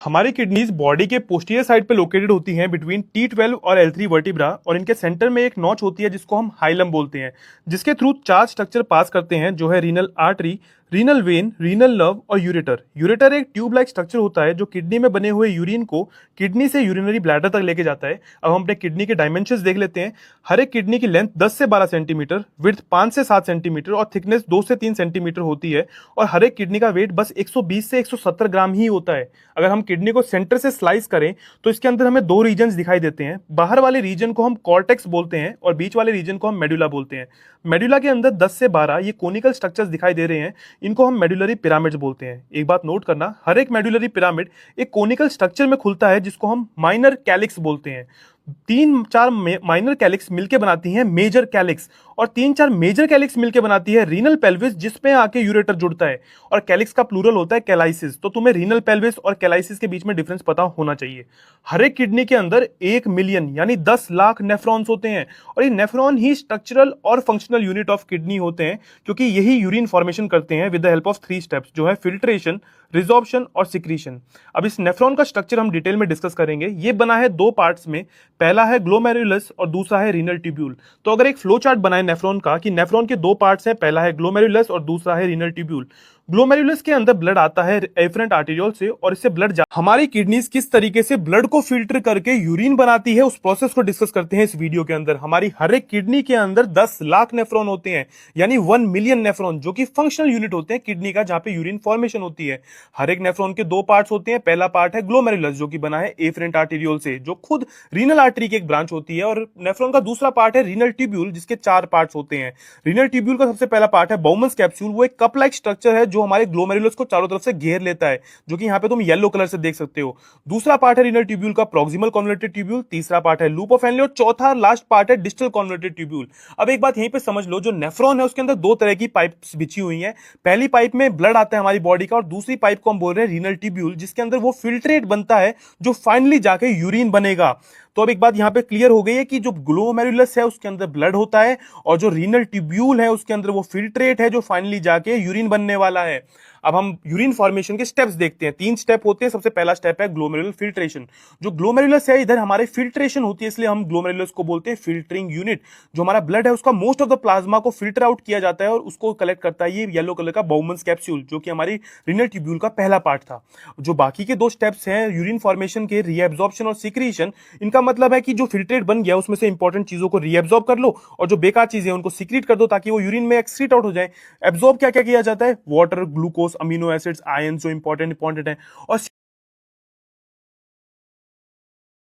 हमारी kidneys body के posterior side पे लोकेटेड होती हैं बिटवीन T12 और L3 वर्टिब्रा और इनके सेंटर में एक नॉच होती है जिसको हम हाइलम बोलते हैं, जिसके थ्रू चार स्ट्रक्चर पास करते हैं जो है renal artery, renal vein, renal nerve और यूरेटर। यूरेटर एक ट्यूब लाइक स्ट्रक्चर होता है जो किडनी में बने हुए यूरिन को किडनी से यूरिनरी ब्लैडर तक लेके जाता है। अब हम अपने किडनी के डायमेंशंस देख लेते हैं। हर एक किडनी की लेंथ 10 से 12 सेंटीमीटर, विड्थ 5 से 7 सेंटीमीटर और थिकनेस 2 से 3 सेंटीमीटर होती है। और हर एक किडनी का वेट बस 120 से 170 ग्राम ही होता है। अगर हम किडनी को सेंटर से स्लाइस करें तो इसके अंदर हमें दो रीजन्स दिखाई देते हैं। बाहर वाले रीजन को हम कॉर्टेक्स बोलते हैं और बीच वाले रीजन को हम मेडुला बोलते हैं। मेडुला के अंदर 10 से 12 ये कोनिकल स्ट्रक्चर्स दिखाई दे रहे हैं, इनको हम मेडुलरी पिरामिड्स बोलते हैं। एक बात नोट करना, हर एक मेडुलरी पिरामिड एक कोनिकल स्ट्रक्चर में खुलता है जिसको हम माइनर कैलिक्स बोलते हैं। तीन चार माइनर कैलिक्स मिलकर बनाती हैं मेजर कैलिक्स और तीन चार मेजर कैलिक्स मिलकर बनाती है रीनल पेल्विस, जिसमें आके यूरेटर जुड़ता है और कैलिक्स का प्लूरल होता है कैलाइसिस। तो तुम्हें रीनल पेल्विस और कैलाइसिस के बीच में डिफरेंस पता होना चाहिए। हर एक किडनी के अंदर 1 मिलियन यानी 10 लाख नेफ्रॉन्स होते हैं और ये नेफ्रॉन ही स्ट्रक्चरल और फंक्शनल यूनिट ऑफ किडनी होते हैं, क्योंकि यही यूरिन फॉर्मेशन करते हैं with the help of 3 steps जो है फिल्ट्रेशन, रिजॉर्प्शन और सिक्रीशन। अब इस नेफ्रॉन का स्ट्रक्चर हम डिटेल में डिस्कस करेंगे। ये बना है दो पार्ट्स में, पहला है ग्लोमेरुलस और दूसरा है रीनल ट्यूब्यूल। तो अगर एक फ्लो चार्ट बनाए नेफ्रॉन का कि नेफ्रॉन के दो पार्ट्स हैं, पहला है ग्लोमेरुलस और दूसरा है रीनल ट्यूब्यूल। ग्लोमेरुलस के अंदर ब्लड आता है एफरेंट आर्टेरियोल से और इससे ब्लड हमारी किडनीज किस तरीके से ब्लड को फिल्टर करके यूरिन बनाती है उस प्रोसेस को डिस्कस करते हैं इस वीडियो के अंदर। हमारी हर एक किडनी के अंदर 10 लाख नेफ्रॉन होते हैं यानी 1 मिलियन नेफ्रॉन, जो कि फंक्शनल यूनिट होते हैं किडनी का, जहां पे यूरिन फॉर्मेशन होती है। हर एक नेफ्रॉन के दो पार्ट्स होते हैं। पहला पार्ट है ग्लोमेरुलस जो कि बना है एफरेंट आर्टेरियोल से, जो खुद रीनल आर्टरी की एक ब्रांच होती है। और नेफ्रॉन का दूसरा पार्ट है रीनल ट्यूब्यूल, जिसके 4 पार्ट्स होते हैं। रीनल ट्यूब्यूल का सबसे पहला पार्ट है बाउमन्स कैप्सूल। वो एक कप लाइक स्ट्रक्चर है जो हमारे ग्लोमेरुलस को चारों तरफ से घेर लेता है, जो कि यहां पे तुम येलो कलर से देख सकते हो। दूसरा पार्ट है रीनल ट्यूब्यूल का प्रॉक्सिमल कन्वर्टेड ट्यूब्यूल, तीसरा पार्ट है लूप ऑफ हेनले और चौथा लास्ट पार्ट है डिस्टल कन्वर्टेड ट्यूब्यूल। अब एक बात यहीं पे समझ लो, जो नेफ्रॉन है उसके अंदर दो तरह की पाइप्स बिछी हुई हैं। पहली पाइप में ब्लड आता है हमारी बॉडी का और दूसरी पाइप को हम बोल रहे हैं रीनल ट्यूब्यूल, जिसके अंदर वो फिल्ट्रेट बनता है जो फाइनली जाके यूरिन बनेगा। तो अब एक बात यहां पे क्लियर हो गई है कि जो ग्लोमेरुलस है उसके अंदर ब्लड होता है और जो रीनल ट्यूब्यूल है उसके अंदर वो फिल्ट्रेट है जो फाइनली जाके यूरिन बनने वाला है। अब हम यूरिन फॉर्मेशन के स्टेप्स देखते हैं। 3 स्टेप होते हैं। सबसे पहला स्टेप है ग्लोमेरुलर फिल्ट्रेशन। जो ग्लोमेरुलस है इधर हमारे फिल्ट्रेशन होती है, इसलिए हम ग्लोमेरुलस को बोलते हैं फिल्टरिंग यूनिट। जो हमारा ब्लड है उसका मोस्ट ऑफ द प्लाज्मा को फिल्टर आउट किया जाता है और उसको कलेक्ट करता है ये येलो कलर का बाउमन्स कैप्सूल, जो कि हमारी रीनल ट्यूब्यूल का पहला पार्ट था। जो बाकी के 2 स्टेप्स हैं यूरिन फॉर्मेशन के, रीएब्जॉर्प्शन और सिक्रीशन, इनका मतलब है कि जो फिल्ट्रेट बन गया उसमें से इंपॉर्टेंट चीजों को रीएब्जॉर्ब कर लो और जो बेकार चीजें उनको सीक्रेट कर दो ताकि वो यूरिन में एक्सक्रीट आउट हो जाए। एब्जॉर्ब क्या क्या किया जाता है? Water, glucose, amino acids, ion जो इंपॉर्टेंट है, और